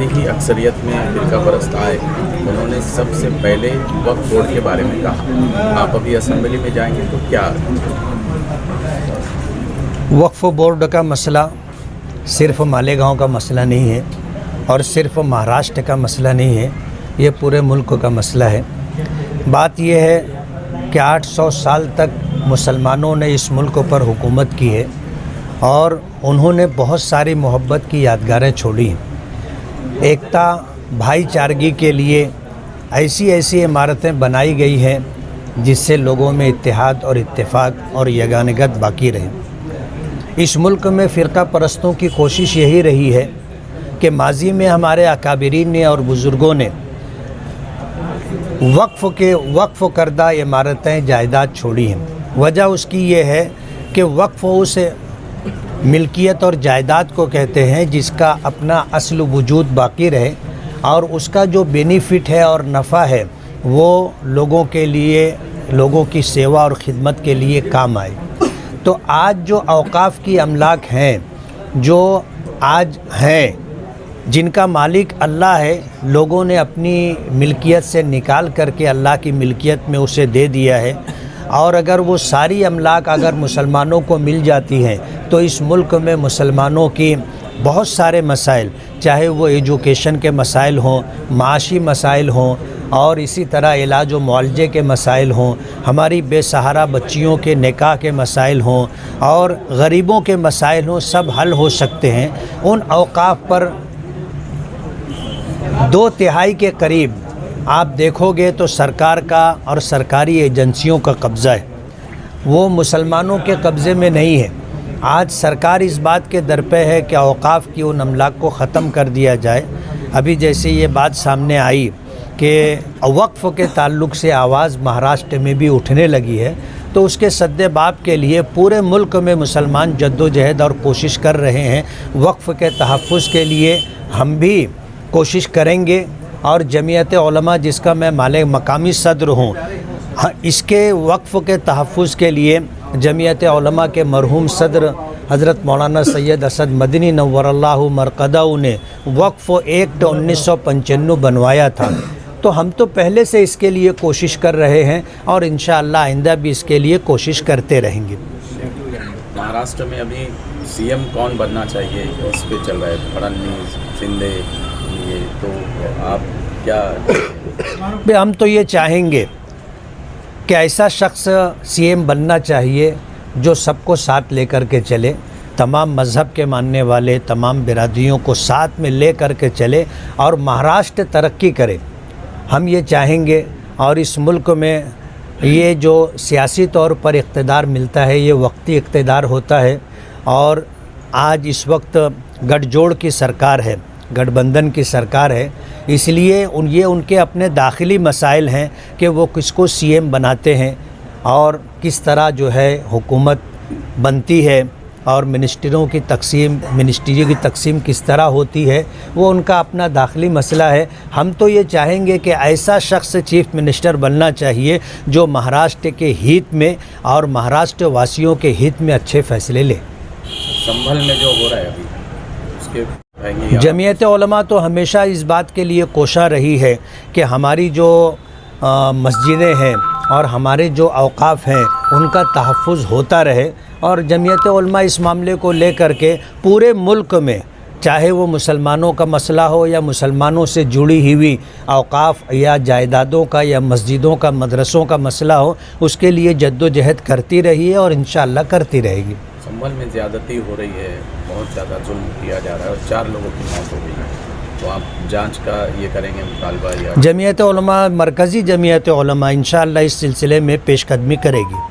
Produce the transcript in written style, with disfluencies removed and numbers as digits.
जैसे ही अक्सरियत में फ़िरका परस्त आए, उन्होंने सबसे पहले वक्फ बोर्ड के बारे में कहा। आप अभी असेंबली में जाएंगे तो क्या? वक्फ बोर्ड का मसला सिर्फ मालेगांव का मसला नहीं है और सिर्फ महाराष्ट्र का मसला नहीं है, ये पूरे मुल्क का मसला है। बात यह है कि 800 साल तक मुसलमानों ने इस मुल्क पर हुकूमत की है और उन्होंने बहुत सारी मोहब्बत की यादगारें छोड़ी। एकता भाईचारगी के लिए ऐसी ऐसी इमारतें बनाई गई हैं जिससे लोगों में इत्तेहाद और इत्तेफाक और यगानगत बाकी रहे। इस मुल्क में फ़िरका परस्तों की कोशिश यही रही है कि माजी में हमारे अकाबिरीन ने और बुज़ुर्गों ने वक्फ़ करदा इमारतें जायदाद छोड़ी हैं। वजह उसकी ये है कि वक्फ़ उस मिल्कियत और जायदाद को कहते हैं जिसका अपना असल वजूद बाकी रहे और उसका जो बेनिफिट है और नफ़ा है वो लोगों के लिए, लोगों की सेवा और ख़िदमत के लिए काम आए। तो आज जो औक़ाफ़ की अमलाक हैं, जो आज हैं, जिनका मालिक अल्लाह है, लोगों ने अपनी मिल्कियत से निकाल करके अल्लाह की मिल्कियत में उसे दे दिया है। और अगर वो सारी अमलाक अगर मुसलमानों को मिल जाती हैं तो इस मुल्क में मुसलमानों की बहुत सारे मसाइल, चाहे वो एजुकेशन के मसाइल हों, माशी मसाइल हों और इसी तरह इलाज व मुआलजे के मसाइल हों, हमारी बेसहारा बच्चियों के निकाह के मसाइल हों और गरीबों के मसाइल हों, सब हल हो सकते हैं। उन औक़ाफ़ पर 2/3 के करीब आप देखोगे तो सरकार का और सरकारी एजेंसियों का कब्ज़ा है, वो मुसलमानों के कब्ज़े में नहीं है। आज सरकार इस बात के दर पे है कि औक़ाफ़ की उन अमलाक को ख़त्म कर दिया जाए। अभी जैसे ये बात सामने आई कि वक्फ़ के ताल्लुक़ से आवाज़ महाराष्ट्र में भी उठने लगी है, तो उसके सद्देबाब के लिए पूरे मुल्क में मुसलमान जद्दोजहद और कोशिश कर रहे हैं। वक्फ़ के तहफ़्फ़ुज़ के लिए हम भी कोशिश करेंगे और जमीयत उलमा, जिसका मैं मकामी सदर हूँ, इसके वक्फ़ के तहफ़्फ़ुज़ के लिए जमीयत उलमा के मरहूम सदर हज़रत मौलाना सैयद असद मदनी नव्वरल्लाहु मरक़दहू ने वक्फ़ एक्ट 1995 बनवाया था। तो हम तो पहले से इसके लिए कोशिश कर रहे हैं और इंशाअल्लाह आइंदा भी इसके लिए कोशिश करते रहेंगे। महाराष्ट्र में अभी सीएम कौन बनना चाहिए, इस पे चल रहा है, फडणवीस, शिंदे, ये तो आप क्या? हम तो ये चाहेंगे कि ऐसा शख्स सीएम बनना चाहिए जो सबको साथ लेकर के चले, तमाम मज़हब के मानने वाले, तमाम बिरादरियों को साथ में ले कर के चले और महाराष्ट्र तरक्की करे। हम ये चाहेंगे। और इस मुल्क में ये जो सियासी तौर पर इक़्तिदार मिलता है ये वक्ती इक़्तिदार होता है और आज इस वक्त गठजोड़ की सरकार है, गठबंधन की सरकार है, इसलिए ये उनके अपने दाखिली मसाइल हैं कि वो किसको सीएम बनाते हैं और किस तरह जो है हुकूमत बनती है और मिनिस्ट्रियों की तकसीम किस तरह होती है, वो उनका अपना दाखिली मसला है। हम तो ये चाहेंगे कि ऐसा शख्स चीफ़ मिनिस्टर बनना चाहिए जो महाराष्ट्र के हित में और महाराष्ट्र वासियों के हित में अच्छे फ़ैसले ले। संभल में जो हो रहा है अभी उसके जमीयत उलमा तो हमेशा इस बात के लिए कोशा रही है कि हमारी जो मस्जिदें हैं और हमारे जो औक़ाफ़ हैं उनका तहफ़्फ़ुज़ होता रहे। और जमीयत उलमा इस मामले को लेकर के पूरे मुल्क में, चाहे वो मुसलमानों का मसला हो या मुसलमानों से जुड़ी हुई औक़ाफ़ या जायदादों का या मस्जिदों का, मदरसों का मसला हो, उसके लिए जद्दोजहद करती रही है और इंशाअल्लाह करती रहेगी। संभल में ज़्यादती हो रही है, बहुत ज़्यादा जुल्म किया जा रहा है और 4 लोगों की मौत हो गई है, तो आप जांच का ये करेंगे मुतालबा? या जमीयत उलमा, मरकज़ी जमीयत उलमा इंशाअल्लाह इस सिलसिले में पेशकदमी करेगी।